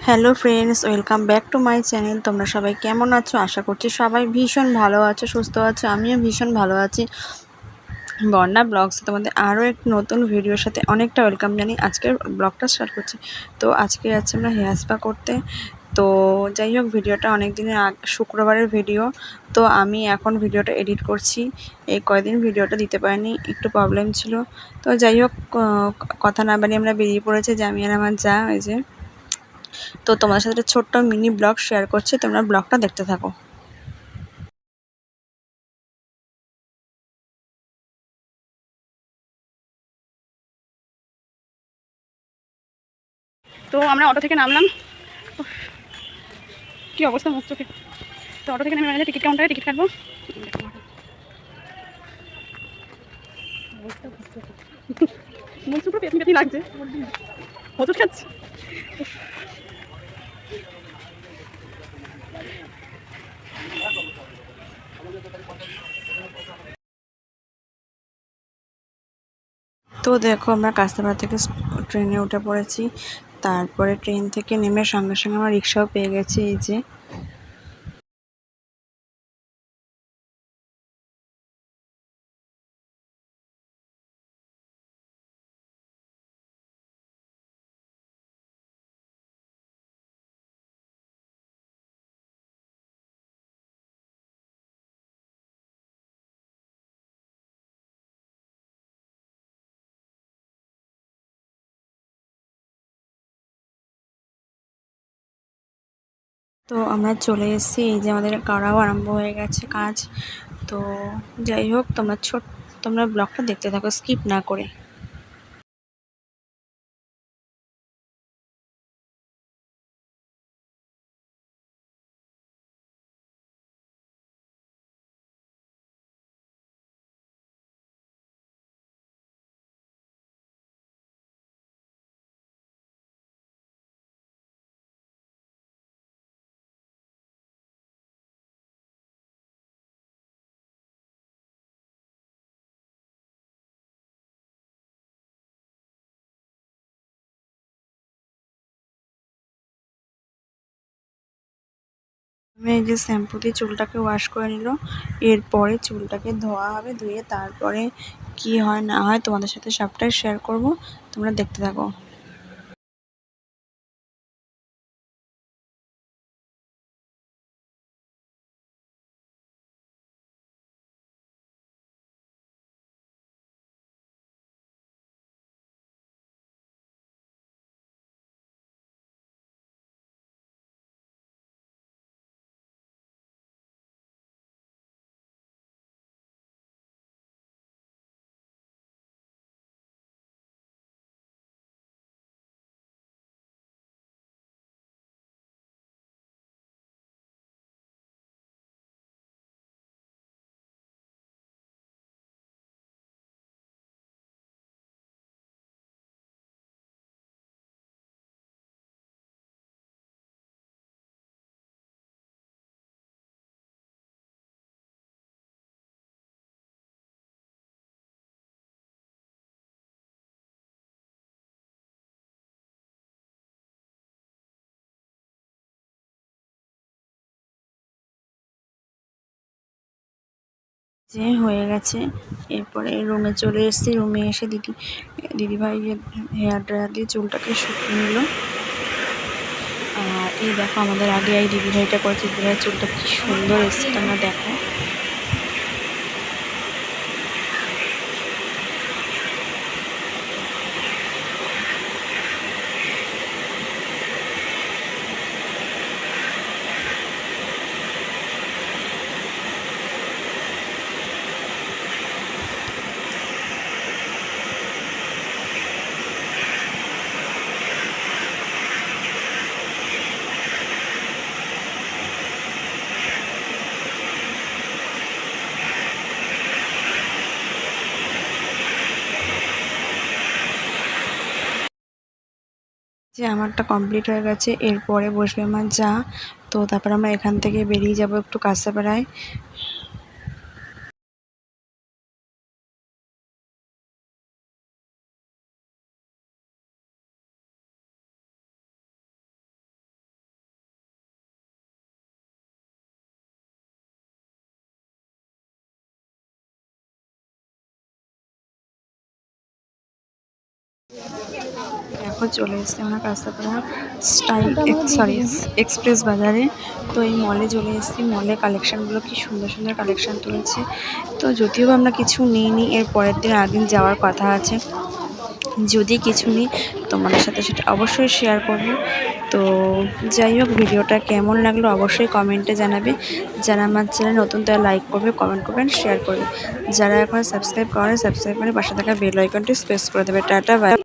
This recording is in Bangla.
Hello friends, welcome back to my channel. তোমরা সবাই কেমন আছো? আশা করছি সবাই ভীষণ ভালো আছো, সুস্থ আছো। আমিও ভীষণ ভালো আছি। বন্যা ব্লগস তোমাদের আরও এক নতুন ভিডিওর সাথে অনেকটা ওয়েলকাম জানিয়ে আজকের ব্লগটা স্টার্ট করছি। তো আজকে যাচ্ছি আমরা হেয়ার স্পা করতে। তো যাই হোক, ভিডিওটা অনেক দিনের শুক্রবারের ভিডিও। তো আমি এখন ভিডিওটা এডিট করছি। এই কয়দিন ভিডিওটা দিতে পারিনি, একটু প্রবলেম ছিল। তো যাই হোক, কথা না বানিয়ে আমরা বেরিয়ে পড়েছি, যে আমি আর আমার যা ওই যে। তো তোমাদের সাথে একটা ছোট্ট মিনি ব্লগ শেয়ার করছি, তোমরা ব্লগটা দেখতে থাকো। তো আমরা অটো থেকে নামলাম। কি অবস্থা মুখ চোখে। তো অটো থেকে নেমে টিকিট কাউন্টারে টিকিট কাটবো। মুখ চোখ পেতনি পেতনি লাগছে, হোঁচট খাচ্ছি। তো দেখো, আমরা কাস্তাপাড়া থেকে ট্রেনে উঠে পড়েছি। তারপরে ট্রেন থেকে নেমে সঙ্গে সঙ্গে আমরা রিক্সাও পেয়ে গেছি, এই যে। তো আমরা চলে এসেছি, এই যে আমাদের করাও আরম্ভ হয়ে গেছে কাজ। তো যাই হোক, তোমরা ব্লগটা দেখতে থাকো স্কিপ না করে। আমি এই যে শ্যাম্পু দিয়ে চুলটাকে ওয়াশ করে নিল। এরপরে চুলটাকে ধোয়া হবে, ধুয়ে তারপরে কি হয় না হয় তোমাদের সাথে সবটাই শেয়ার করব, তোমরা দেখতে থাকো। যে হয়ে গেছে, এরপরে রুমে চলে এসেছি। রুমে এসে দিদিভাই হেয়ার ড্রায়ার দিয়ে চুলটাকে শুকিয়ে নিল। আর এই দেখো, আমাদের আগে এই দিদিভাইটা করেছে। দিদিভাইয়ের চুলটা কি সুন্দর এসছে, তোমরা দেখো। যে আমারটা কমপ্লিট হয়ে গেছে, এরপরে বসবে আমার যা। তো তারপর আমরা এখান থেকে বেরিয়ে যাব একটু কাছাপাড়ায়। এখন চলে এসেছি আমরা কাঁচরাপাড়া এক্সপ্রেস বাজারে। তো এই মলে চলে এসেছি। মলে কালেকশানগুলো কি সুন্দর সুন্দর কালেকশান তুলেছে। তো যদিও আমরা কিছু নিইনি, এর পরের দিন আগের যাওয়ার কথা আছে। যদি কিছু নিই তোমাদের সাথে সেটা অবশ্যই শেয়ার করব। তো যাই হোক, ভিডিওটা কেমন লাগলো অবশ্যই কমেন্টে জানাবে। যারা আমার চ্যানেল নতুন তারা লাইক করবে, কমেন্ট করবেন, শেয়ার করবে। যারা এখন সাবস্ক্রাইব করে পাশে থাকা বেল আইকনটি প্রেস করে দেবে। Tata bye.